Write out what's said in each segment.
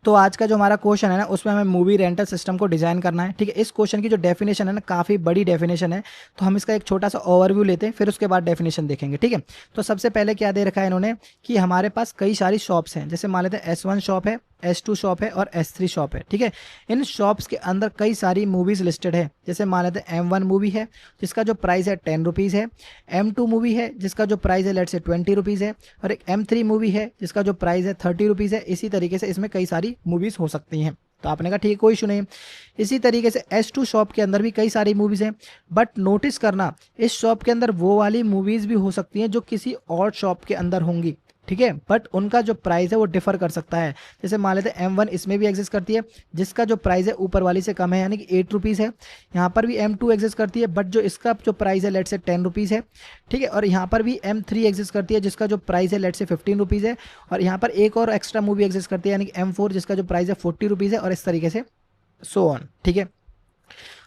तो आज का जो हमारा क्वेश्चन है ना, उसमें हमें मूवी रेंटल सिस्टम को डिजाइन करना है। ठीक है, इस क्वेश्चन की जो डेफिनेशन है ना, काफ़ी बड़ी डेफिनेशन है, तो हम इसका एक छोटा सा ओवरव्यू लेते हैं, फिर उसके बाद डेफिनेशन देखेंगे। ठीक है, तो सबसे पहले क्या दे रखा है इन्होंने कि हमारे पास कई सारी शॉप्स हैं, जैसे मान लेते हैं S1 शॉप है, S2 शॉप है और S3 शॉप है। ठीक है, इन शॉप्स के अंदर कई सारी मूवीज लिस्टेड है, जैसे मान लेते हैं M1 मूवी है जिसका जो प्राइस है 10 रुपीज़ है, M2 मूवी है जिसका जो प्राइस है लेट से 20 रुपीज़ है, और एक M3 मूवी है जिसका जो प्राइस है 30 रुपीज़ है। इसी तरीके से इसमें कई सारी मूवीज़ हो सकती हैं। तो आपने कहा ठीक है, कोई इशू नहीं। इसी तरीके से S2 शॉप के अंदर भी कई सारी मूवीज़ हैं, बट नोटिस करना इस शॉप के अंदर वो वाली मूवीज़ भी हो सकती हैं जो किसी और शॉप के अंदर होंगी। ठीक है, बट उनका जो प्राइस है वो डिफर कर सकता है। जैसे मान लेते हैं M1 इसमें भी एग्जिस्ट करती है, जिसका जो प्राइस है ऊपर वाली से कम है, यानी कि 8 रुपीज़ है। यहाँ पर भी M2 एग्जिस्ट करती है, बट जो इसका जो प्राइस है लेट से 10 रुपीज़ है। ठीक है, और यहाँ पर भी M3 एग्जिस्ट करती है, जिसका जो प्राइस है लेट से 15 रुपीज़ है। और यहाँ पर एक और एक्स्ट्रा मूवी एग्जिस्ट करती है, यानी कि M4, जिसका जो प्राइस है 40 रुपीज़ है, और इस तरीके से सो ऑन। ठीक है,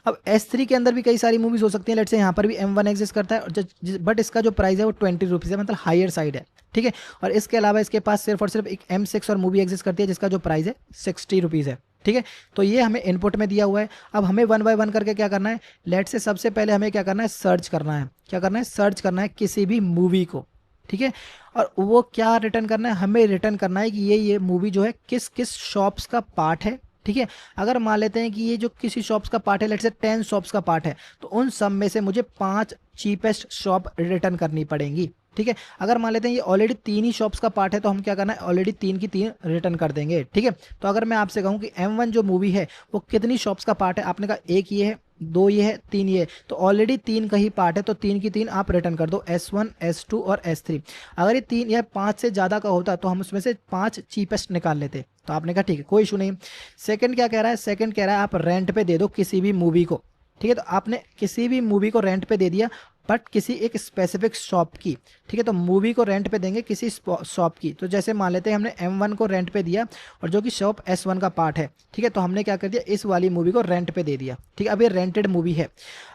अब S3 के अंदर भी कई सारी मूवीज हो सकती हैं। लेट से यहाँ पर भी M1 एग्जिस्ट करता है, और बट इसका जो प्राइस है वो 20 रुपीज़ है, मतलब हायर साइड है। ठीक है, और इसके अलावा इसके पास सिर्फ और सिर्फ एक M6 और मूवी एग्जिस्ट करती है, जिसका जो प्राइस है 60 रुपीज़ है। ठीक है, तो ये हमें इनपुट में दिया हुआ है। अब हमें वन बाय वन करके क्या करना है, लेट से सबसे पहले हमें क्या करना है, सर्च करना है। क्या करना है, सर्च करना है किसी भी मूवी को। ठीक है, और वो क्या रिटर्न करना है, हमें रिटर्न करना है कि ये मूवी जो है किस किस शॉप्स का पार्ट है। ठीक है, अगर मान लेते हैं कि ये जो किसी शॉप्स का पार्ट है, लेट से 10 शॉप्स का पार्ट है, तो उन सब में से मुझे 5 चीपेस्ट शॉप रिटर्न करनी पड़ेंगी। ठीक है, अगर मान लेते हैं ये ऑलरेडी 3 ही शॉप्स का पार्ट है, तो हम क्या करना है, ऑलरेडी 3 की 3 रिटर्न कर देंगे। ठीक है, तो अगर मैं आपसे कहूँ कि M1 जो मूवी है वो कितनी शॉप्स का पार्ट है, आपने कहा एक ये है, 2 ये है, 3 ये है, तो ऑलरेडी 3 का ही पार्ट है, तो 3 की 3 आप रिटर्न कर दो, S1 S2 और S3। अगर ये 3 या 5 से ज़्यादा का होता तो हम उसमें से 5 चीपेस्ट निकाल लेते। तो आपने कहा ठीक है, कोई इशू नहीं। सेकंड क्या कह रहा है, सेकंड कह रहा है आप रेंट पे दे दो किसी भी मूवी को। ठीक है, तो आपने किसी भी मूवी को रेंट पे दे दिया, बट किसी एक स्पेसिफिक शॉप की। ठीक है, तो मूवी को रेंट पे देंगे किसी शॉप की। तो जैसे मान लेते हैं हमने M1 को रेंट पे दिया, और जो कि शॉप S1 का पार्ट है। ठीक है, तो हमने क्या कर दिया, इस वाली मूवी को रेंट पे दे दिया। ठीक है, अब ये रेंटेड मूवी है।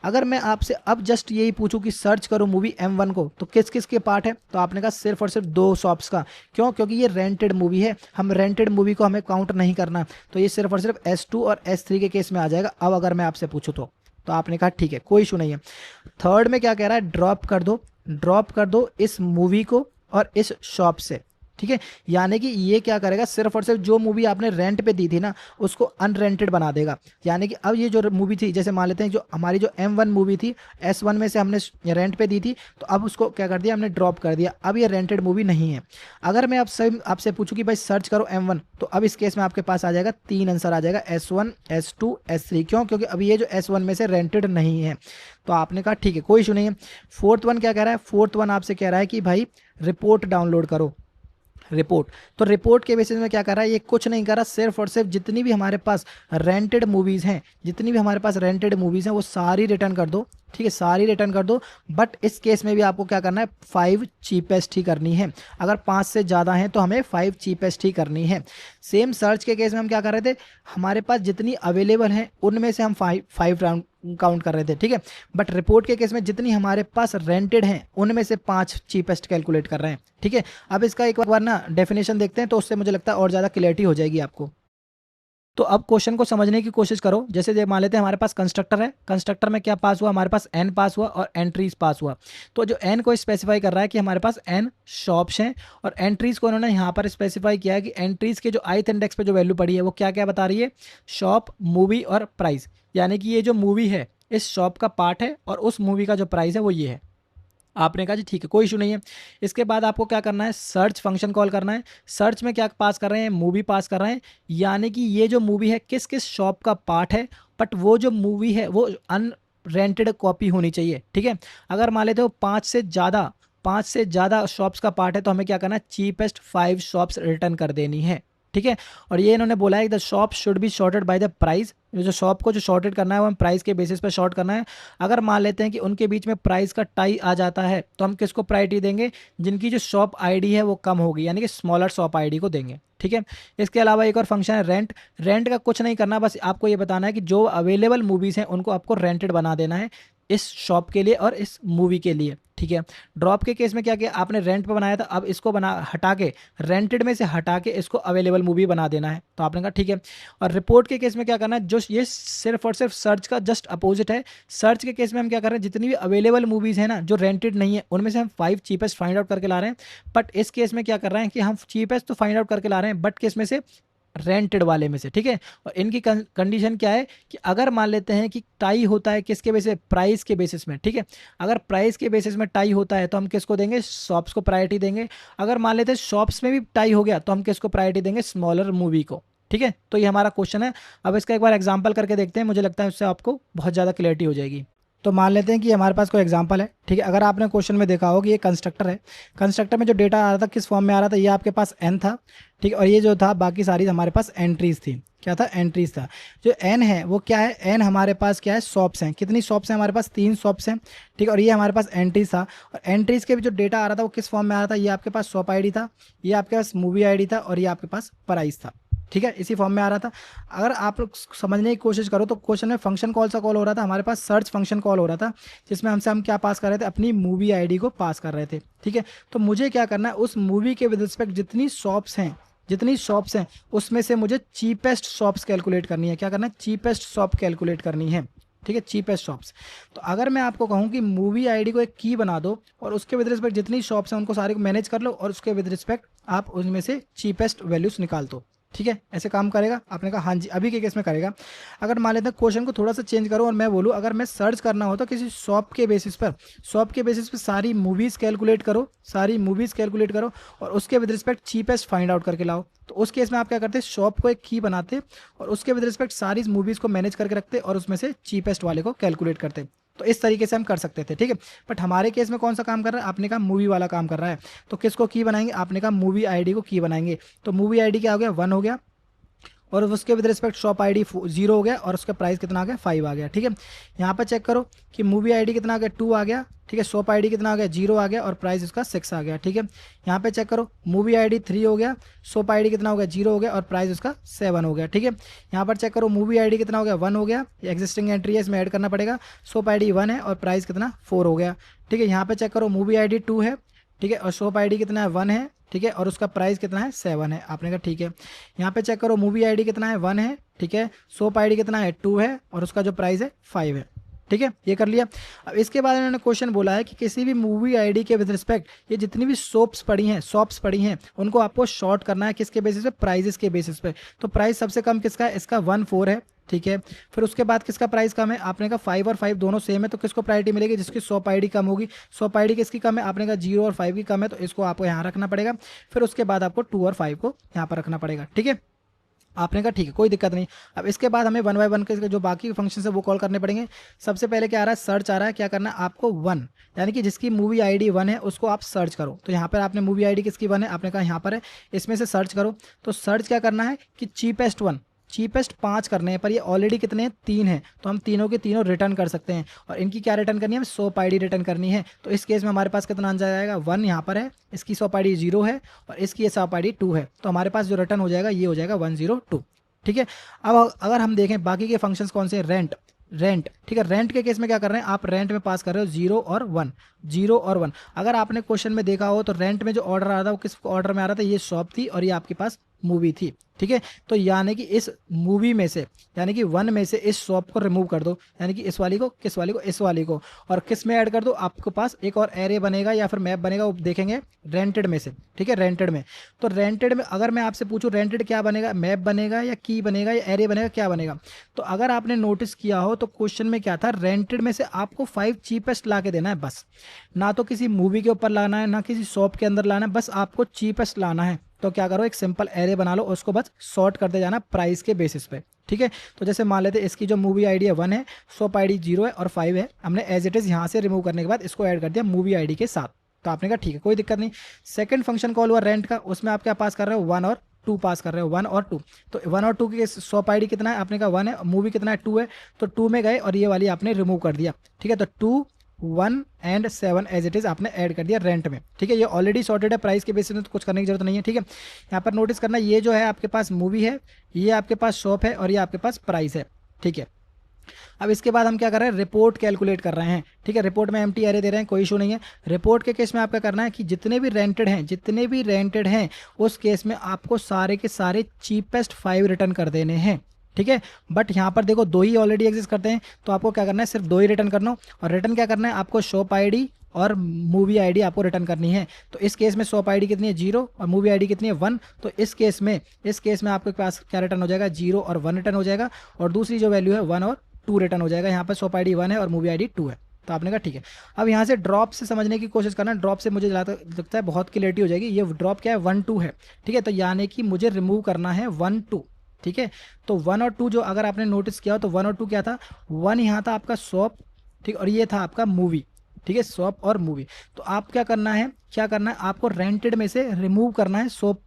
अगर मैं आपसे अब जस्ट यही पूछूं कि सर्च करो मूवी M1 को, तो किस किस के पार्ट है, तो आपने कहा सिर्फ और सिर्फ 2 शॉप्स का। क्यों, क्योंकि ये रेंटेड मूवी है, हम रेंटेड मूवी को हमें काउंट नहीं करना, तो ये सिर्फ और सिर्फ S2 और S3 के केस में आ जाएगा। अब अगर मैं आपसे पूछूं तो आपने कहा ठीक है, कोई इशू नहीं है। थर्ड में क्या कह रहा है, ड्रॉप कर दो इस मूवी को और इस शॉप से। ठीक है, यानी कि ये क्या करेगा, सिर्फ और सिर्फ जो मूवी आपने रेंट पे दी थी ना, उसको अनरेंटेड बना देगा। यानी कि अब ये जो मूवी थी, जैसे मान लेते हैं जो हमारी जो M1 मूवी थी, S1 में से हमने रेंट पे दी थी, तो अब उसको क्या कर दिया, हमने ड्रॉप कर दिया, अब ये रेंटेड मूवी नहीं है। अगर मैं आपसे पूछूं कि भाई सर्च करो M1, तो अब इस केस में आपके पास आ जाएगा 3 आंसर आ जाएगा, S1 S2 S3। क्यों, क्योंकि अभी ये जो S1 में से रेंटेड नहीं है। तो आपने कहा ठीक है, कोई इशू नहीं है। फोर्थ वन क्या कह रहा है, फोर्थ वन आपसे कह रहा है कि भाई रिपोर्ट डाउनलोड करो। रिपोर्ट, तो रिपोर्ट के बेसिस में क्या कर रहा है, ये कुछ नहीं कर रहा, सिर्फ और सिर्फ जितनी भी हमारे पास रेंटेड मूवीज हैं, जितनी भी हमारे पास रेंटेड मूवीज हैं वो सारी रिटर्न कर दो। ठीक है, सारी रिटर्न कर दो, बट इस केस में भी आपको क्या करना है, 5 चीपेस्ट ही करनी है। अगर 5 से ज़्यादा हैं तो हमें 5 चीपेस्ट ही करनी है। सेम सर्च के केस में हम क्या कर रहे थे, हमारे पास जितनी अवेलेबल हैं उनमें से हम 5 राउंड काउंट कर रहे थे। ठीक है, बट रिपोर्ट के केस में जितनी हमारे पास रेंटेड हैं उनमें से 5 चीपेस्ट कैलकुलेट कर रहे हैं। ठीक है, अब इसका एक बार ना डेफिनेशन देखते हैं, तो उससे मुझे लगता है और ज़्यादा क्लियरिटी हो जाएगी आपको। तो अब क्वेश्चन को समझने की कोशिश करो। जैसे मान लेते हैं हमारे पास कंस्ट्रक्टर है, कंस्ट्रक्टर में क्या पास हुआ, हमारे पास n पास हुआ और एंट्रीज पास हुआ। तो जो n को स्पेसिफाई कर रहा है कि हमारे पास n शॉप्स हैं, और एंट्रीज को उन्होंने यहाँ पर स्पेसिफाई किया है कि एंट्रीज के जो ith इंडेक्स पे जो वैल्यू पड़ी है वो क्या क्या बता रही है, शॉप, मूवी और प्राइस। यानी कि ये जो मूवी है इस शॉप का पार्ट है, और उस मूवी का जो प्राइस है वो ये है। आपने कहा जी ठीक है, कोई इशू नहीं है। इसके बाद आपको क्या करना है, सर्च फंक्शन कॉल करना है। सर्च में क्या पास कर रहे हैं, मूवी पास कर रहे हैं, यानी कि ये जो मूवी है किस किस शॉप का पार्ट है, बट वो जो मूवी है वो अनरेंटेड कॉपी होनी चाहिए। ठीक है, अगर मान लेते हो 5 से ज़्यादा शॉप्स का पार्ट है, तो हमें क्या करना है, चीपेस्ट 5 शॉप्स रिटर्न कर देनी है। ठीक है, और ये इन्होंने बोला है the shop should be shorted by the price. जो शॉप को जो शॉर्टेड करना है वो हम प्राइस के बेसिस पे शॉर्ट करना है। अगर मान लेते हैं कि उनके बीच में प्राइस का टाई आ जाता है, तो हम किसको प्रायोरिटी देंगे, जिनकी जो शॉप आईडी है वो कम होगी, यानी कि स्मॉलर शॉप आईडी को देंगे। ठीक है, इसके अलावा एक और फंक्शन है रेंट। रेंट का कुछ नहीं करना, बस आपको ये बताना है कि जो अवेलेबल मूवीज़ हैं उनको आपको रेंटेड बना देना है। इस शॉप के लिए और इस मूवी के लिए, ठीक है। ड्रॉप के केस में क्या किया आपने, रेंट पे बनाया था, अब इसको बना हटा के, रेंटेड में से हटा के इसको अवेलेबल मूवी बना देना है, तो आपने कहा ठीक है। और रिपोर्ट के केस में क्या करना है, जो ये सिर्फ और सिर्फ सर्च का जस्ट अपोजिट है। सर्च के केस में हम क्या कर रहे हैं, जितनी भी अवेलेबल मूवीज़ है ना जो रेंटेड नहीं है, उनमें से हम 5 चीपेस्ट फाइंड आउट करके ला रहे हैं। बट इस केस में क्या कर रहे हैं कि हम चीपेस्ट तो फाइंड आउट करके ला रहे हैं, बट केस में से रेंटेड वाले में से, ठीक है। और इनकी कंडीशन क्या है कि अगर मान लेते हैं कि टाई होता है किसके बेसिस, प्राइस के बेसिस में, ठीक है। अगर प्राइस के बेसिस में टाई होता है तो हम किसको देंगे, शॉप्स को प्रायोरिटी देंगे। अगर मान लेते हैं शॉप्स में भी टाई हो गया तो हम किसको प्रायोरिटी देंगे, स्मॉलर मूवी को, ठीक है। तो ये हमारा क्वेश्चन है। अब इसका एक बार एग्जाम्पल करके देखते हैं, मुझे लगता है उससे आपको बहुत ज़्यादा क्लैरिटी हो जाएगी। तो मान लेते हैं कि हमारे पास कोई एग्जांपल है, ठीक है। अगर आपने क्वेश्चन में देखा हो कि ये कंस्ट्रक्टर है, कंस्ट्रक्टर में जो डेटा आ रहा था किस फॉर्म में आ रहा था, ये आपके पास एन था, ठीक है। और ये जो था बाकी सारी हमारे पास एंट्रीज थी, क्या था, एंट्रीज था। जो एन है वो क्या है, एन हमारे पास क्या है, शॉप्स हैं। कितनी शॉप्स हैं हमारे पास, 3 शॉप्स हैं, ठीक है। और ये हमारे पास एंट्रीज था, और एंट्रीज के भी जो डेटा आ रहा था वो किस फॉर्म में आ रहा था, ये आपके पास शॉप आईडी था, ये आपके पास मूवी आईडी था, और ये आपके पास प्राइस था, ठीक है। इसी फॉर्म में आ रहा था। अगर आप लोग समझने की कोशिश करो तो क्वेश्चन में फंक्शन कौन सा कॉल हो रहा था, हमारे पास सर्च फंक्शन कॉल हो रहा था, जिसमें हम क्या पास कर रहे थे, अपनी मूवी आईडी को पास कर रहे थे, ठीक है। तो मुझे क्या करना है, उस मूवी के विद रिस्पेक्ट जितनी शॉप्स हैं उसमें से मुझे चीपेस्ट शॉप्स कैलकुलेट करनी है। क्या करना है, चीपेस्ट शॉप कैलकुलेट करनी है, ठीक है, चीपेस्ट शॉप्स। तो अगर मैं आपको कहूँ कि मूवी आईडी को एक की बना दो और उसके विद रिस्पेक्ट जितनी शॉप्स हैं उनको सारे को मैनेज कर लो, और उसके विद रिस्पेक्ट आप उनमें से चीपेस्ट वैल्यूज निकाल दो, ठीक है। ऐसे काम करेगा, आपने कहा हाँ जी, अभी के केस में करेगा। अगर मान लेते हैं क्वेश्चन को थोड़ा सा चेंज करो और मैं बोलूँ अगर मैं सर्च करना हो तो किसी शॉप के बेसिस पर सारी मूवीज़ कैलकुलेट करो और उसके with respect cheapest find out करके लाओ। तो उस केस में आप क्या करते, शॉप को एक की बनाते और उसके विद रिस्पेक्ट सारी मूवीज़ को मैनेज करके रखते और उसमें से चीपेस्ट वाले को कैलकुलेट करते। तो इस तरीके से हम कर सकते थे, ठीक है। बट हमारे केस में कौन सा काम कर रहा है, आपने कहा मूवी वाला काम कर रहा है, तो किसको की बनाएंगे, आपने कहा मूवी आईडी को की बनाएंगे। तो मूवी आईडी क्या हो गया, 1 हो गया, और उसके विद रिस्पेक्ट शॉप आईडी 0 हो गया, और उसका प्राइस कितना आ गया, 5 आ गया, ठीक है। यहाँ पर चेक करो कि मूवी आईडी कितना आ गया, 2 आ गया, ठीक है। शॉप आईडी कितना आ गया, 0 आ गया, और प्राइस उसका 6 आ गया, ठीक है। यहाँ पे चेक करो मूवी आईडी 3 हो गया, शॉप आईडी कितना हो गया, 0 हो गया, और प्राइस उसका 7 हो गया, ठीक है। यहाँ पर चेक करो मूवी आईडी कितना हो गया, 1 हो गया, एग्जिस्टिंग एंट्री है इसमें ऐड करना पड़ेगा, शॉप आईडी 1 है और प्राइस कितना 4 हो गया, ठीक है। यहाँ पे चेक करो मूवी आईडी 2 है, ठीक है, और शॉप आईडी कितना है, 1 है, ठीक है, और उसका प्राइस कितना है, 7 है, आपने कहा ठीक है। यहाँ पे चेक करो मूवी आईडी कितना है, 1 है, ठीक है, शॉप आईडी कितना है, 2 है, और उसका जो प्राइस है 5 है, ठीक है, ये कर लिया। अब इसके बाद इन्होंने क्वेश्चन बोला है कि किसी भी मूवी आईडी के विद रिस्पेक्ट ये जितनी भी शॉप्स पड़ी हैं उनको आपको शॉर्ट करना है, किसके बेसिस पे, प्राइजेस के बेसिस पे। तो प्राइस सबसे कम किसका है, इसका 1.4 है, ठीक है। फिर उसके बाद किसका प्राइस कम है, आपने कहा 5 और 5 दोनों सेम है, तो किसको प्रायोरिटी मिलेगी, जिसकी शॉप आईडी कम होगी। शॉप आईडी किसकी कम है, आपने कहा 0 और 5 की कम है, तो इसको आपको यहाँ रखना पड़ेगा। फिर उसके बाद आपको 2 और 5 को यहाँ पर रखना पड़ेगा, ठीक है। आपने कहा ठीक है, कोई दिक्कत नहीं। अब इसके बाद हमें 1 बाय 1 के जो बाकी फंक्शन है वो कॉल करने पड़ेंगे। सबसे पहले क्या आ रहा है, सर्च आ रहा है। क्या करना है आपको, 1 यानी कि जिसकी मूवी आईडी 1 है उसको आप सर्च करो। तो यहाँ पर आपने मूवी आईडी किसकी 1 है, आपने कहा यहाँ पर है, इसमें से सर्च करो। तो सर्च क्या करना है कि चीपेस्ट 5 करने हैं, पर ये ऑलरेडी कितने हैं, 3 हैं, तो हम तीनों के तीनों रिटर्न कर सकते हैं। और इनकी क्या रिटर्न करनी है, हमें शॉप आईडी रिटर्न करनी है। तो इस केस में हमारे पास कितना आंसर जाएगा, 1 यहाँ पर है, इसकी शॉप आईडी 0 है और इसकी शॉप आईडी 2 है, तो हमारे पास जो रिटर्न हो जाएगा ये हो जाएगा 102, ठीक है। अब अगर हम देखें बाकी के फंक्शंस कौन से, रेंट, ठीक है। रेंट के केस में क्या कर रहे हैं, आप रेंट में पास कर रहे हो 0 और 1। अगर आपने क्वेश्चन में देखा हो तो रेंट में जो ऑर्डर आ रहा था वो किस ऑर्डर में आ रहा था, ये शॉप थी और ये आपके पास मूवी थी, ठीक है। तो यानी कि इस मूवी में से, यानी कि 1 में से इस शॉप को रिमूव कर दो, यानी कि इस वाली को, किस वाली को, इस वाली को, और किस में ऐड कर दो, आपके पास एक और एरे बनेगा या फिर मैप बनेगा, वो देखेंगे रेंटेड में से, ठीक है, रेंटेड में। तो रेंटेड में अगर मैं आपसे पूछूं रेंटेड क्या बनेगा, मैप बनेगा या की बनेगा या एरे बनेगा, क्या बनेगा। तो अगर आपने नोटिस किया हो तो क्वेश्चन में क्या था, रेंटेड में से आपको 5 चीपेस्ट ला के देना है बस, ना तो किसी मूवी के ऊपर लाना है ना किसी शॉप के अंदर लाना है, बस आपको चीपेस्ट लाना है। तो क्या करो, एक सिंपल एरे बना लो, उसको बस सॉर्ट करते जाना प्राइस के बेसिस पे, ठीक है। तो जैसे मान लेते हैं इसकी जो मूवी आईडी है 1 है, शॉप आईडी 0 है और 5 है, हमने एज इट इज़ यहाँ से रिमूव करने के बाद इसको ऐड कर दिया मूवी आईडी के साथ। तो आपने कहा ठीक है, कोई दिक्कत नहीं। सेकंड फंक्शन कॉल हुआ रेंट का, उसमें आप क्या पास कर रहे हो, 1 और 2 पास कर रहे हो, 1 और 2। तो 1 और 2 की शॉप आईडी कितना है, आपने कहा 1 है, मूवी कितना है, 2 है, तो 2 में गए और ये वाली आपने रिमूव कर दिया, ठीक है। तो 2, 1 एंड 7 एज इट इज़ आपने ऐड कर दिया रेंट में, ठीक है। ये ऑलरेडी सॉर्टेड है प्राइस के बेसिस में, तो कुछ करने की जरूरत नहीं है, ठीक है। यहाँ पर नोटिस करना, ये जो है आपके पास मूवी है, ये आपके पास शॉप है और ये आपके पास प्राइस है, ठीक है। अब इसके बाद हम क्या कर रहे हैं, रिपोर्ट कैलकुलेट कर रहे हैं। ठीक है, रिपोर्ट में एम्प्टी एरे दे रहे हैं, कोई इशू नहीं है। रिपोर्ट के केस में आपका करना है कि जितने भी रेंटेड हैं उस केस में आपको सारे के सारे चीपेस्ट 5 रिटर्न कर देने हैं। ठीक है, बट यहाँ पर देखो 2 ही ऑलरेडी एग्जिस्ट करते हैं, तो आपको क्या करना है, सिर्फ 2 ही रिटर्न करना हो। और रिटर्न क्या करना है आपको, शॉप आईडी और मूवी आईडी आपको रिटर्न करनी है। तो इस केस में शॉप आईडी कितनी है 0 और मूवी आईडी कितनी है 1। तो इस केस में आपके पास क्या रिटर्न हो जाएगा, 0 और 1 रिटर्न हो जाएगा। और दूसरी जो वैल्यू है 1 और 2 रिटर्न हो जाएगा। यहाँ पर शॉप आईडी 1 है और मूवी आईडी 2 है। तो आपने कहा ठीक है। अब यहाँ से ड्रॉप से समझने की कोशिश करना। ड्रॉप से मुझे लगता है बहुत क्लियरिटी हो जाएगी। ये ड्रॉप क्या है, 1 2 है। ठीक है, तो यानी कि मुझे रिमूव करना है 1 2। ठीक है, तो 1 और 2 जो अगर आपने नोटिस किया हो तो 1 और 2 क्या था, 1 यहाँ था आपका शॉप, ठीक, और ये था आपका मूवी। ठीक है, शॉप और मूवी। तो आप क्या करना है आपको रेंटेड में से रिमूव करना है शॉप।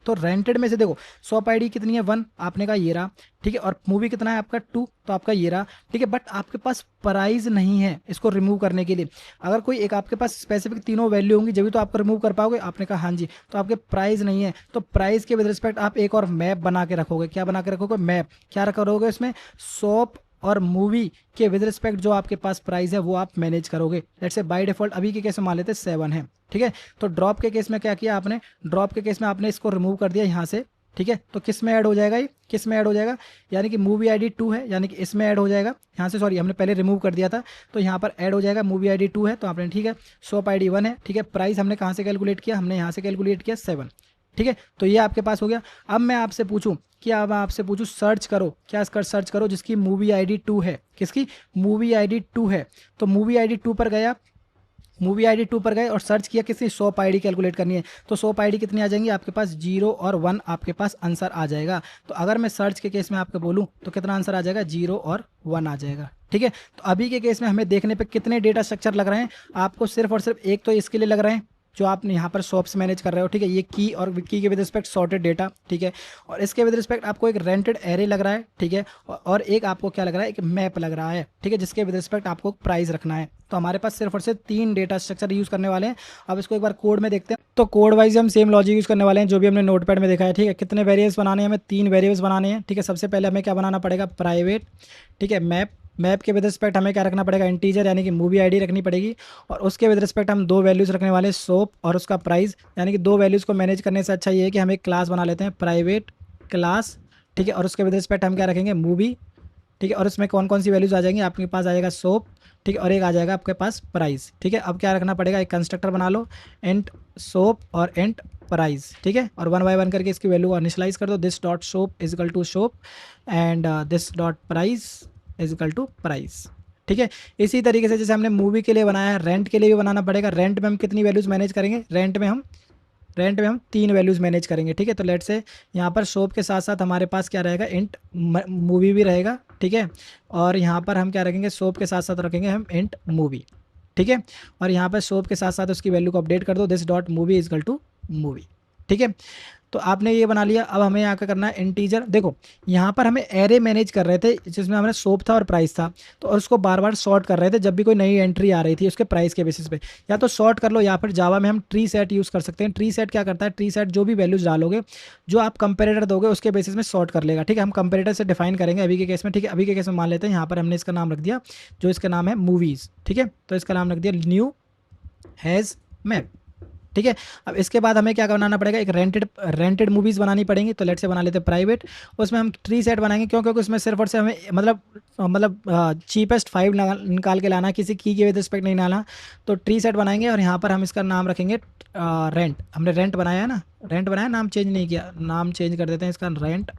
तो रेंटेड में से देखो शॉप आईडी कितनी है 1, आपने कहा ये रहा। ठीक है, और मूवी कितना है आपका 2, तो आपका ये रहा। ठीक है, बट आपके पास प्राइस नहीं है इसको रिमूव करने के लिए। अगर कोई एक आपके पास स्पेसिफिक तीनों वैल्यू होंगी जब भी तो आप रिमूव कर पाओगे। आपने कहा हाँ जी, तो आपके प्राइस नहीं है। तो प्राइस के विद रिस्पेक्ट आप एक और मैप बना के रखोगे। क्या बना के रखोगे, मैप। क्या रखोगे इसमें, शॉप और मूवी के विद रिस्पेक्ट जो आपके पास प्राइस है वो आप मैनेज करोगे। लेट्स से बाय डिफॉल्ट अभी के केस में मान लेते 7 है। ठीक है, तो ड्रॉप के केस में क्या किया आपने, ड्रॉप के केस में आपने इसको रिमूव कर दिया यहाँ से। ठीक है, तो किस में ऐड हो जाएगा, ये किस में ऐड हो जाएगा, यानी कि मूवी आईडी 2 है, यानी कि इसमें ऐड हो जाएगा। यहाँ से सॉरी हमने पहले रिमूव कर दिया था, तो यहाँ पर ऐड हो जाएगा। मूवी आईडी 2 है तो आपने ठीक है, शॉप आईडी 1 है। ठीक है, प्राइस हमने कहाँ से कैलकुलेट किया, हमने यहाँ से कैलकुलेट किया 7। ठीक है, तो ये आपके पास हो गया। अब मैं आपसे पूछूं सर्च करो, क्या कर सर्च करो जिसकी मूवी आईडी 2 है, किसकी मूवी आईडी 2 है। तो मूवी आईडी 2 पर गया, मूवी आईडी 2 पर गए और सर्च किया किसकी, शॉप आईडी कैलकुलेट करनी है। तो शॉप आईडी कितनी आ जाएंगी आपके पास, 0 और 1 आपके पास आंसर आ जाएगा। तो अगर मैं सर्च के केस में आपको बोलूं तो कितना आंसर आ जाएगा, 0 और 1 आ जाएगा। ठीक है, तो अभी के केस में हमें देखने पे कितने डेटा स्ट्रक्चर लग रहे हैं आपको, सिर्फ और सिर्फ एक तो इसके लिए लग रहे हैं जो आप यहाँ पर शॉप्स मैनेज कर रहे हो। ठीक है, ये की और की के विद रिस्पेक्ट सॉर्टेड डेटा। ठीक है, और इसके विद रिस्पेक्ट आपको एक रेंटेड एरे लग रहा है। ठीक है, और एक आपको क्या लग रहा है, एक मैप लग रहा है। ठीक है, जिसके विद रिस्पेक्ट आपको प्राइस रखना है। तो हमारे पास सिर्फ और सिर्फ 3 डेटा स्ट्रक्चर यूज़ करने वाले हैं। अब इसको एक बार कोड में देखते हैं। तो कोड वाइज हम सेम लॉजिक यूज़ करने वाले हैं जो भी हमने नोटपैड में देखा है। ठीक है, कितने वेरिएबल्स बनाने हैं हमें, 3 वेरिएबल्स बनाने हैं। ठीक है, सबसे पहले हमें क्या बनाना पड़ेगा, प्राइवेट। ठीक है, मैप के विद रिस्पेक्ट हमें क्या रखना पड़ेगा, इंटीजर यानी कि मूवी आईडी रखनी पड़ेगी। और उसके विद रिस्पेक्ट हम 2 वैल्यूज़ रखने वाले हैं, शॉप और उसका प्राइस। यानी कि 2 वैल्यूज़ को मैनेज करने से अच्छा ये है कि हम एक क्लास बना लेते हैं, प्राइवेट क्लास। ठीक है, और उसके विद रिस्पेक्ट हम क्या रखेंगे, मूवी। ठीक है, और इसमें कौन कौन सी वैल्यूज़ आ जाएंगी, आपके पास आ जाएगा शॉप। ठीक है, और एक आ जाएगा आपके पास प्राइस। ठीक है, अब क्या रखना पड़ेगा, एक कंस्ट्रक्टर बना लो, एंट शॉप और एंट प्राइस। ठीक है, और 1 बाय 1 करके इसकी वैल्यू को इनिशियलाइज कर दो। This dot shop is equal to shop and this dot price is equal to price. ठीक है, इसी तरीके से जैसे हमने मूवी के लिए बनाया है, रेंट के लिए भी बनाना पड़ेगा। रेंट में हम कितनी वैल्यूज़ मैनेज करेंगे, रेंट में हम 3 वैल्यूज़ मैनेज करेंगे। ठीक है, तो लेट से यहाँ पर शॉप के साथ साथ हमारे पास क्या रहेगा, इंट मूवी भी रहेगा। ठीक है, और यहाँ पर हम क्या रखेंगे, शॉप के साथ साथ रखेंगे हम इंट मूवी। ठीक है, और यहाँ पर शॉप के साथ साथ उसकी वैल्यू को अपडेट कर दो, this dot movie is equal to movie. ठीक है, तो आपने ये बना लिया। अब हमें यहाँ का करना है इंटीजर। देखो यहाँ पर हमें एरे मैनेज कर रहे थे जिसमें हमारा शॉप था और प्राइस था, तो और उसको बार बार सॉर्ट कर रहे थे जब भी कोई नई एंट्री आ रही थी उसके प्राइस के बेसिस पे। या तो सॉर्ट कर लो या फिर जावा में हम ट्री सेट यूज़ कर सकते हैं। ट्री सेट क्या करता है, ट्री सेट जो भी वैल्यूज डालोगे, जो आप कंपेरेटर दोगे उसके बेसिस में सॉर्ट कर लेगा। ठीक है, हम कंपेरेटर से डिफाइन करेंगे अभी के केस में। ठीक है, अभी के केस में मान लेते हैं यहाँ पर हमने इसका नाम रख दिया, जो इसका नाम है मूवीज़। ठीक है, तो इसका नाम रख दिया न्यू हैज़ मैप। ठीक है, अब इसके बाद हमें क्या बनाना पड़ेगा, एक रेंटेड मूवीज़ बनानी पड़ेंगी। तो लेट से बना लेते हैं प्राइवेट, उसमें हम ट्री सेट बनाएंगे। क्यों, क्योंकि उसमें सिर्फ और सिर्फ हमें मतलब चीपेस्ट 5 निकाल के लाना, किसी की के विद रिस्पेक्ट नहीं डालना। तो ट्री सेट बनाएंगे और यहाँ पर हम इसका नाम रखेंगे रेंट। हमने रेंट बनाया है ना, रेंट बनाया, नाम चेंज नहीं किया, नाम चेंज कर देते हैं इसका रेंट।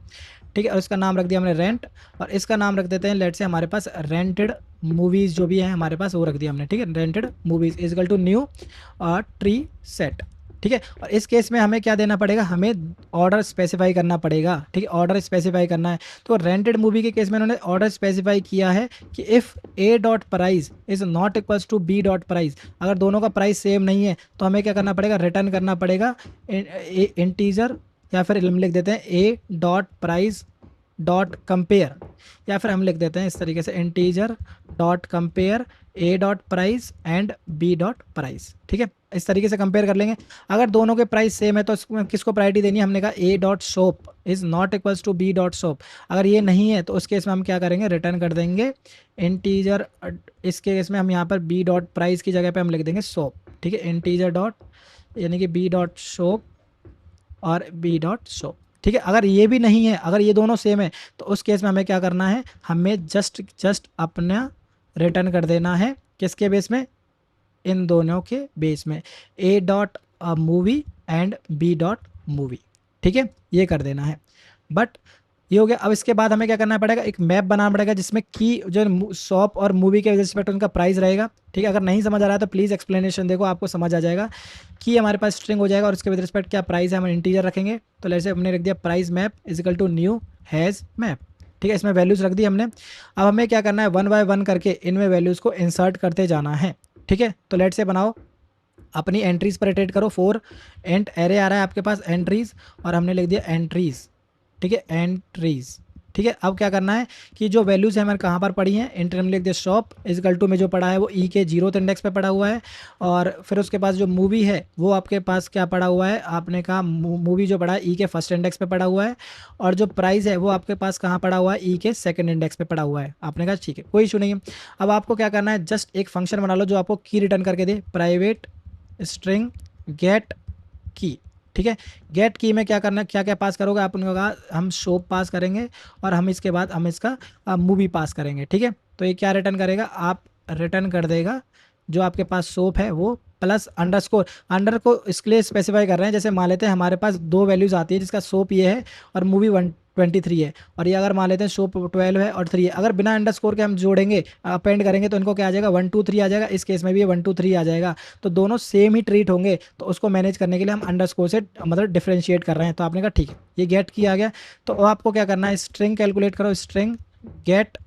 ठीक है, और इसका नाम रख दिया हमने रेंट, और इसका नाम रख देते हैं लेट से हमारे पास रेंटेड मूवीज़ जो भी है हमारे पास वो रख दिया हमने। ठीक है, rented movies is equal to new tree set. ठीक है, और इस केस में हमें क्या देना पड़ेगा, हमें ऑर्डर स्पेसिफाई करना पड़ेगा। ठीक है, ऑर्डर स्पेसिफाई करना है। तो रेंटेड मूवी के केस में उन्होंने ऑर्डर स्पेसिफाई किया है कि if a dot price is not equals to b dot price, अगर दोनों का प्राइस सेम नहीं है तो हमें क्या करना पड़ेगा, रिटर्न करना पड़ेगा इंटीजर, या फिर हम लिख देते हैं a dot price dot compare, या फिर हम लिख देते हैं इस तरीके से integer dot compare a dot price and b dot price. ठीक है, इस तरीके से कंपेयर कर लेंगे। अगर दोनों के प्राइस सेम है तो इसमें किसको प्रायोरिटी देनी है, हमने कहा a dot shop is not equals to b dot shop. अगर ये नहीं है तो उस केस में हम क्या करेंगे, रिटर्न कर देंगे इंटीजर। इस केस में हम यहाँ पर बी डॉट प्राइस की जगह पे हम लिख देंगे शॉप, ठीक है, इंटीजर डॉट यानी कि बी डॉट शॉप और बी डॉट शॉप, ठीक है। अगर ये भी नहीं है, अगर ये दोनों सेम है तो उस केस में हमें क्या करना है, हमें जस्ट अपना रिटर्न कर देना है किसके बेस में, इन दोनों के बेस में, a dot movie and b dot movie, ठीक है, ये कर देना है। बट ये हो गया। अब इसके बाद हमें क्या करना पड़ेगा, एक मैप बनाना पड़ेगा जिसमें की जो शॉप और मूवी के रिस्पेक्ट उनका प्राइस रहेगा, ठीक है। अगर नहीं समझ आ रहा है तो प्लीज़ एक्सप्लेनेशन देखो, आपको समझ आ जाएगा। की हमारे पास स्ट्रिंग हो जाएगा और उसके विद रिस्पेक्ट क्या प्राइस है हम इंटीजर रखेंगे। तो जैसे हमने रख दिया price map is equal to new hash map, ठीक है, इसमें वैल्यूज़ रख दी हमने। अब हमें क्या करना है, 1 बाय 1 करके इनमें वैल्यूज़ को इंसर्ट करते जाना है, ठीक है। तो लेट से बनाओ, अपनी एंट्रीज पर इटरेट करो। 4 एंड एरे आ रहा है आपके पास एंट्रीज, और हमने लिख दिया एंट्रीज, ठीक है, एंट्रीज, ठीक है। अब क्या करना है कि जो वैल्यूज़ है हमारे कहाँ पर पड़ी हैं, इंटर में लिख दिया शॉप इजकल टू में जो पड़ा है वो ई के 0th इंडेक्स पे पड़ा हुआ है, और फिर उसके पास जो मूवी है वो आपके पास क्या पड़ा हुआ है, आपने कहा मूवी जो पड़ा है ई के फर्स्ट इंडेक्स पे पड़ा हुआ है, और जो प्राइस है वो आपके पास कहाँ पड़ा हुआ है, ई के सेकंड इंडेक्स पे पड़ा हुआ है। आपने कहा ठीक है, कोई इशू नहीं है। अब आपको क्या करना है, जस्ट एक फंक्शन बना लो जो आपको की रिटर्न करके दे, प्राइवेट स्ट्रिंग गेट की, ठीक है। गेट की में क्या करना है, क्या क्या पास करोगे, आपने कहा हम शॉप पास करेंगे और हम इसके बाद हम इसका मूवी पास करेंगे, ठीक है। तो ये क्या रिटर्न करेगा, आप रिटर्न कर देगा जो आपके पास शॉप है वो प्लस अंडरस्कोर। अंडर को इसके लिए स्पेसिफाई कर रहे हैं, जैसे मान लेते हैं हमारे पास दो वैल्यूज़ आती है जिसका शॉप ये है और मूवी 123 है, और ये अगर मान लेते हैं शॉप 12 है और 3 है, अगर बिना अंडरस्कोर के हम जोड़ेंगे अपेंड करेंगे तो इनको क्या आ जाएगा, 1 2 3 आ जाएगा। इस केस में भी ये 1 2 3 आ जाएगा, तो दोनों सेम ही ट्रीट होंगे। तो उसको मैनेज करने के लिए हम अंडरस्कोर से मतलब डिफ्रेंशिएट कर रहे हैं। तो आपने कहा ठीक है, ये गेट की आ गया। तो आपको क्या करना है, स्ट्रिंग कैलकुलेट करो, स्ट्रिंग गेट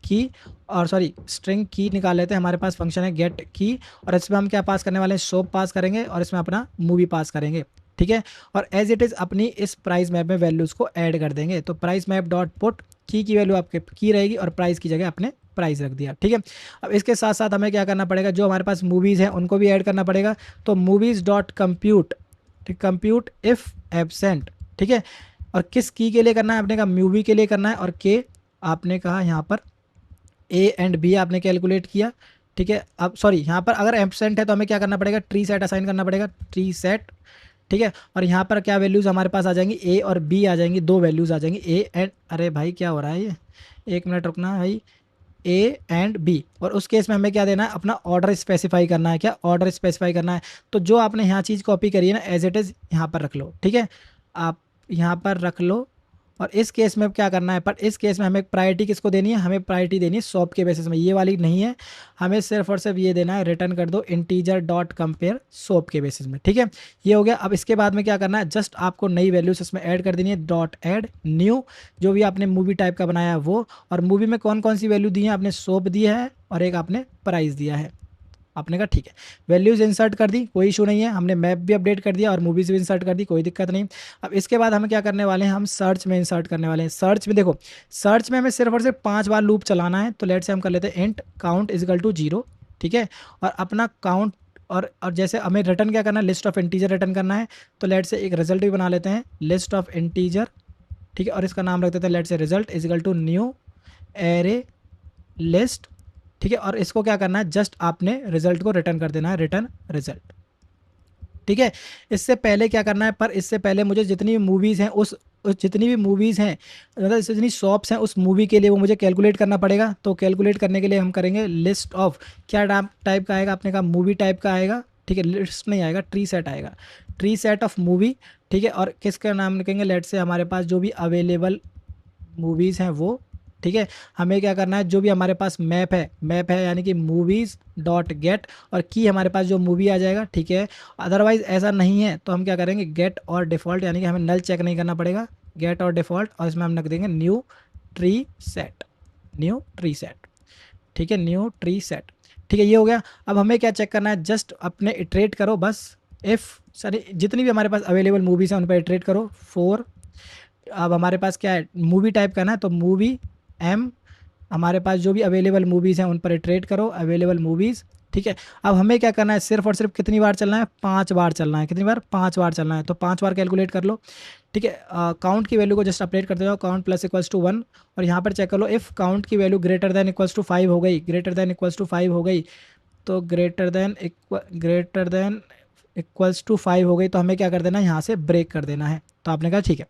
की, और सॉरी स्ट्रिंग की निकाल लेते हैं, हमारे पास फंक्शन है गेट की, और इसमें हम क्या पास करने वाले हैं, शॉप पास करेंगे और इसमें अपना मूवी पास करेंगे, ठीक है। और एज इट इज़ अपनी इस प्राइस मैप में वैल्यूज़ को ऐड कर देंगे। तो प्राइस मैप डॉट पुट की वैल्यू आपके की रहेगी और प्राइस की जगह अपने प्राइस रख दिया, ठीक है। अब इसके साथ साथ हमें क्या करना पड़ेगा, जो हमारे पास मूवीज़ हैं उनको भी ऐड करना पड़ेगा। तो मूवीज़ डॉट कंप्यूट, ठीक, कंप्यूट इफ़ एबसेंट, ठीक है। और किस की के लिए करना है, आपने कहा मूवी के लिए करना है, और के आपने कहा यहाँ पर ए एंड बी आपने कैलकुलेट किया, ठीक है। अब सॉरी यहाँ पर अगर एब्सेंट है तो हमें क्या करना पड़ेगा, ट्री सेट असाइन करना पड़ेगा, ट्री सेट, ठीक है। और यहाँ पर क्या वैल्यूज़ हमारे पास आ जाएंगी, ए और बी आ जाएंगी, दो वैल्यूज़ आ जाएंगी ए एंड, अरे भाई क्या हो रहा है ये, एक मिनट रुकना भाई, ए एंड बी। और उस केस में हमें क्या देना है, अपना ऑर्डर स्पेसिफाई करना है, क्या ऑर्डर स्पेसिफाई करना है। तो जो आपने यहाँ चीज़ कॉपी करी है ना, एज इट इज़ यहाँ पर रख लो, ठीक है, आप यहाँ पर रख लो। और इस केस में क्या करना है, पर इस केस में हमें प्रायोरिटी किसको देनी है, हमें प्रायोरिटी देनी है शॉप के बेसिस में, ये वाली नहीं है, हमें सिर्फ और सिर्फ ये देना है, रिटर्न कर दो इंटीजर डॉट कंपेयर शॉप के बेसिस में, ठीक है। ये हो गया। अब इसके बाद में क्या करना है, जस्ट आपको नई वैल्यूज इसमें ऐड कर देनी है, डॉट ऐड न्यू, जो भी आपने मूवी टाइप का बनाया है वो, और मूवी में कौन कौन सी वैल्यू दी है, आपने शॉप दिया है और एक आपने प्राइस दिया है। आपने कहा ठीक है, वैल्यूज़ इंसर्ट कर दी, कोई इशू नहीं है, हमने मैप भी अपडेट कर दिया और मूवीज़ भी इंसर्ट कर दी, कोई दिक्कत नहीं। अब इसके बाद हम क्या करने वाले हैं, हम सर्च में इंसर्ट करने वाले हैं। सर्च में देखो, सर्च में हमें सिर्फ और सिर्फ 5 बार लूप चलाना है। तो लेट से हम कर लेते हैं इंट काउंट इजिकल टू 0, ठीक है। और अपना काउंट और जैसे हमें रिटर्न क्या करना है, लिस्ट ऑफ इंटीजर रिटर्न करना है। तो लेट से एक रिजल्ट भी बना लेते हैं, लिस्ट ऑफ इंटीजर, ठीक है, और इसका नाम रख देते हैं लेट से result is equal to new array list, ठीक है। और इसको क्या करना है, जस्ट आपने रिजल्ट को रिटर्न कर देना है, रिटर्न रिजल्ट, ठीक है। इससे पहले क्या करना है, पर इससे पहले मुझे जितनी भी मूवीज़ हैं उस जितनी भी मूवीज़ हैं, मतलब जितनी शॉप्स हैं उस मूवी के लिए वो मुझे कैलकुलेट करना पड़ेगा। तो कैलकुलेट करने के लिए हम करेंगे लिस्ट ऑफ, क्या टाइप का आएगा, आपने कहा मूवी टाइप का आएगा, ठीक है, लिस्ट नहीं आएगा, ट्री सेट आएगा, ट्री सेट ऑफ मूवी, ठीक है। और किसका नाम लिखेंगे, लेट से हमारे पास जो भी अवेलेबल मूवीज़ हैं वो, ठीक है। हमें क्या करना है, जो भी हमारे पास मैप है यानी कि मूवीज़ डॉट गेट, और की हमारे पास जो मूवी आ जाएगा, ठीक है। अदरवाइज़ ऐसा नहीं है तो हम क्या करेंगे, गेट और डिफ़ॉल्ट, यानी कि हमें नल चेक नहीं करना पड़ेगा, गेट और डिफ़ॉल्ट, और इसमें हम रख देंगे new tree set, new tree set, ठीक है, न्यू ट्री सेट, ठीक है। ये हो गया। अब हमें क्या चेक करना है, जस्ट अपने इटरेट करो बस, इफ़ सारी जितनी भी हमारे पास अवेलेबल मूवीज़ हैं उन पर इटरेट करो, 4। अब हमारे पास क्या है, मूवी टाइप करना है, तो मूवी एम, हमारे पास जो भी अवेलेबल मूवीज़ हैं उन पर इटरेट करो, अवेलेबल मूवीज़, ठीक है। अब हमें क्या करना है, सिर्फ और सिर्फ कितनी बार चलना है, 5 बार चलना है। कितनी बार, 5 बार चलना है। तो 5 बार कैलकुलेट कर लो, ठीक है। काउंट की वैल्यू को जस्ट अपडेट करते जाओ, काउंट प्लस इक्वल्स टू 1, और यहाँ पर चेक कर लो इफ़ काउंट की value greater than equals to 5 हो गई, ग्रेटर देन इक्वल्स टू 5 हो गई, तो ग्रेटर देन इक्वल्स टू 5 हो गई, तो हमें क्या कर देना है, यहाँ से ब्रेक कर देना है। तो आपने कहा ठीक है,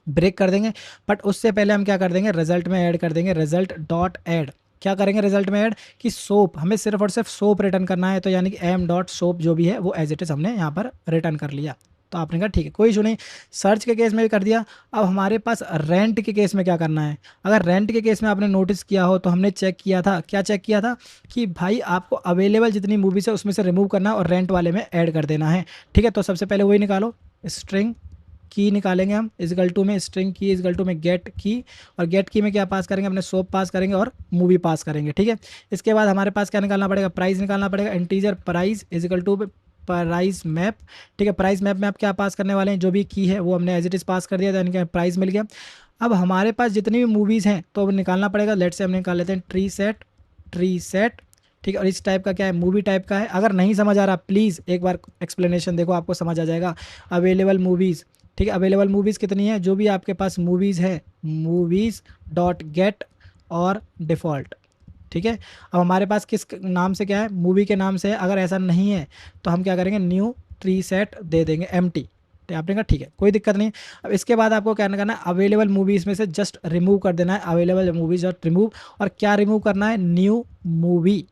ब्रेक कर देंगे, बट उससे पहले हम क्या कर देंगे, रिजल्ट में ऐड कर देंगे, रिजल्ट डॉट ऐड। क्या करेंगे रिजल्ट में ऐड, कि सोप, हमें सिर्फ और सिर्फ सोप रिटर्न करना है, तो यानी कि एम डॉट सोप जो भी है वो एज इट इज हमने यहाँ पर रिटर्न कर लिया। तो आपने कहा ठीक है, कोई इशू नहीं। सर्च के केस में भी कर दिया। अब हमारे पास रेंट के केस में क्या करना है, अगर रेंट के केस में आपने नोटिस किया हो तो हमने चेक किया था, क्या चेक किया था, कि भाई आपको अवेलेबल जितनी मूवीज है उसमें से रिमूव करना है और रेंट वाले में ऐड कर देना है, ठीक है। तो सबसे पहले वही निकालो, स्ट्रिंग की निकालेंगे हम, इजगल टू में स्ट्रिंग की इजगल टू में गेट की, और गेट की में क्या पास करेंगे, अपने सोप पास करेंगे और मूवी पास करेंगे, ठीक है। इसके बाद हमारे पास क्या निकालना पड़ेगा, प्राइस निकालना पड़ेगा, integer price is equal to price map, ठीक है। प्राइस मैप में आप क्या पास करने वाले हैं, जो भी की है वो हमने एज इट इज पास कर दिया, यानी कि प्राइस मिल गया। अब हमारे पास जितनी भी मूवीज़ हैं तो अब निकालना पड़ेगा, लेट से हम निकाल लेते हैं ट्री सेट, ठीक है। और इस टाइप का क्या है, मूवी टाइप का है। अगर नहीं समझ आ रहा प्लीज़ एक बार एक्सप्लेनेशन देखो, आपको समझ आ जाएगा। अवेलेबल मूवीज़, ठीक है, अवेलेबल मूवीज़ कितनी है, जो भी आपके पास मूवीज़ है, मूवीज़ डॉट गेट और डिफ़ॉल्ट, ठीक है। अब हमारे पास किस नाम से क्या है, मूवी के नाम से है। अगर ऐसा नहीं है तो हम क्या करेंगे, न्यू ट्री सेट दे देंगे, एम्प्टी। तो आपने कहा ठीक है, कोई दिक्कत नहीं। अब इसके बाद आपको क्या करना है, अवेलेबल मूवीज़ में से जस्ट रिमूव कर देना है, अवेलेबल मूवीज डॉट रिमूव। और क्या रिमूव करना है, न्यू मूवी,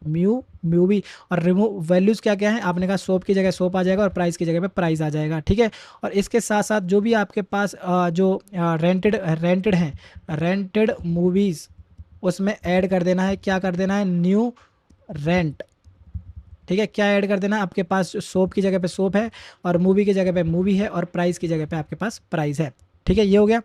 मूवी। और रिमूव वैल्यूज़ क्या क्या है, आपने कहा सोप की जगह सोप आ जाएगा और प्राइस की जगह पे प्राइस आ जाएगा, ठीक है। और इसके साथ साथ जो भी आपके पास जो रेंटेड हैं, रेंटेड मूवीज़, उसमें ऐड कर देना है, क्या कर देना है, न्यू रेंट, ठीक है। क्या ऐड कर देना है, आपके पास सोप की जगह पे सोप है और मूवी की जगह पे मूवी है और प्राइस की जगह पे आपके पास प्राइस है, ठीक है। ये हो गया।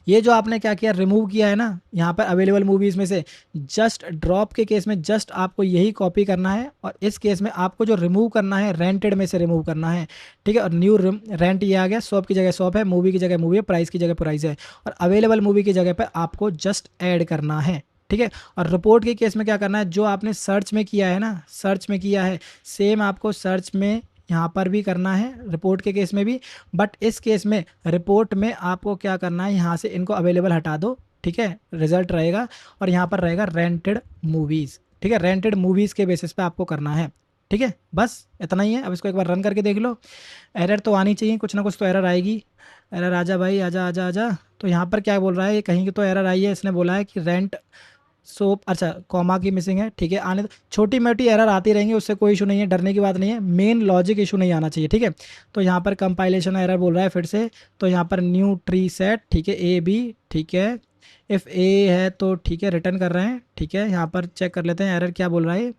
ये जो आपने क्या किया, रिमूव किया है ना यहाँ पर अवेलेबल मूवीज़ में से, जस्ट ड्रॉप के केस में जस्ट आपको यही कॉपी करना है, और इस केस में आपको जो रिमूव करना है रेंटेड में से रिमूव करना है, ठीक है। और न्यू रेंट ये आ गया, शॉप की जगह शॉप है, मूवी की जगह मूवी है, प्राइस की जगह प्राइस है, और अवेलेबल मूवी की जगह पर आपको जस्ट ऐड करना है, ठीक है। और रिपोर्ट के केस में क्या करना है, जो आपने सर्च में किया है ना, सर्च में किया है, सेम आपको सर्च में यहाँ पर भी करना है, रिपोर्ट के केस में भी। बट इस केस में रिपोर्ट में आपको क्या करना है, यहाँ से इनको अवेलेबल हटा दो, ठीक है, रिजल्ट रहेगा, और यहाँ पर रहेगा रेंटेड मूवीज़, ठीक है। रेंटेड मूवीज़ के बेसिस पे आपको करना है, ठीक है। बस इतना ही है। अब इसको एक बार रन करके देख लो, एरर तो आनी चाहिए, कुछ ना कुछ तो एरर आएगी। एरर आजा भाई, आजा आजा आजा। तो यहाँ पर क्या बोल रहा है, ये कहीं की तो एरर आई है, इसने बोला है कि रेंट सोप, अच्छा कॉमा की मिसिंग है, ठीक है। आने छोटी मोटी एरर आती रहेंगी, उससे कोई इशू नहीं है, डरने की बात नहीं है, मेन लॉजिक इशू नहीं आना चाहिए, ठीक है। तो यहाँ पर कंपाइलेशन एरर बोल रहा है फिर से, तो यहाँ पर न्यू ट्री सेट, ठीक है, ए बी, ठीक है। इफ़ ए है तो ठीक है, रिटर्न कर रहे हैं, ठीक है। यहाँ पर चेक कर लेते हैं एरर क्या बोल रहा है,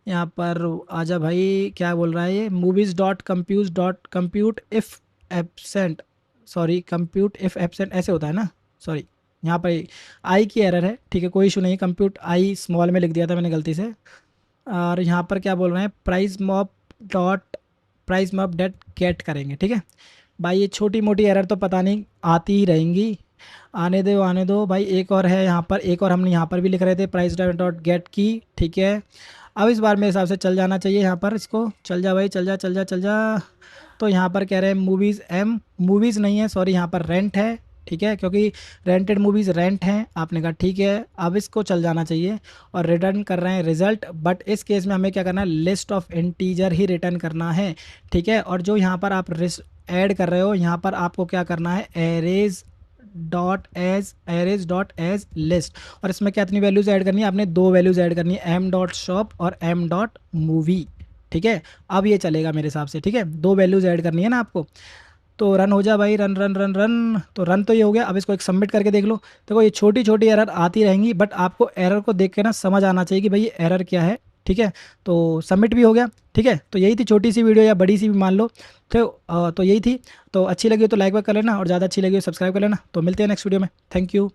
यहाँ पर आजा भाई, क्या बोल रहा है ये, movies dot compute if absent, sorry compute if absent ऐसे होता है ना, सॉरी यहाँ पर आई की एरर है, ठीक है, कोई इशू नहीं। कंप्यूट आई स्मॉल में लिख दिया था मैंने गलती से। और यहाँ पर क्या बोल रहे हैं, प्राइस मॉप डेट गेट करेंगे, ठीक है भाई। ये छोटी मोटी एरर तो पता नहीं आती ही रहेंगी, आने दो भाई। एक और है यहाँ पर, एक और हमने यहाँ पर भी लिख रहे थे, प्राइस डॉट गेट की, ठीक है। अब इस बार मेरे हिसाब से चल जाना चाहिए यहाँ पर, इसको चल जा भाई, चल जा चल जा चल जा। तो यहाँ पर कह रहे हैं मूवीज़ मूवीज़ नहीं है, सॉरी, यहाँ पर रेंट है, ठीक है, क्योंकि रेंटेड मूवीज़ रेंट हैं। आपने कहा ठीक है, अब इसको चल जाना चाहिए, और रिटर्न कर रहे हैं रिजल्ट। बट इस केस में हमें क्या करना है, list of integer he return करना है, ठीक है। और जो यहाँ पर आप ऐड कर रहे हो, यहाँ पर आपको क्या करना है, एरेज डॉट एज लिस्ट। और इसमें क्या इतनी वैल्यूज़ ऐड करनी है, आपने 2 वैल्यूज़ ऐड करनी है, एम डॉट शॉप और एम डॉट मूवी, ठीक है। अब ये चलेगा मेरे हिसाब से, ठीक है, 2 वैल्यूज़ ऐड करनी है ना आपको। तो रन हो जा भाई, रन रन रन रन। तो रन तो ये हो गया। अब इसको एक सबमिट करके देख लो। देखो ये छोटी छोटी एरर आती रहेंगी, बट आपको एरर को देख के ना समझ आना चाहिए कि भाई ये एरर क्या है, ठीक है। तो सबमिट भी हो गया, ठीक है। तो यही थी छोटी सी वीडियो, या बड़ी सी भी मान लो। तो यही थी। तो अच्छी लगी हो तो लाइक कर लेना, और ज़्यादा अच्छी लगी हो सब्सक्राइब कर लेना। तो मिलते हैं नेक्स्ट वीडियो में। Thank you.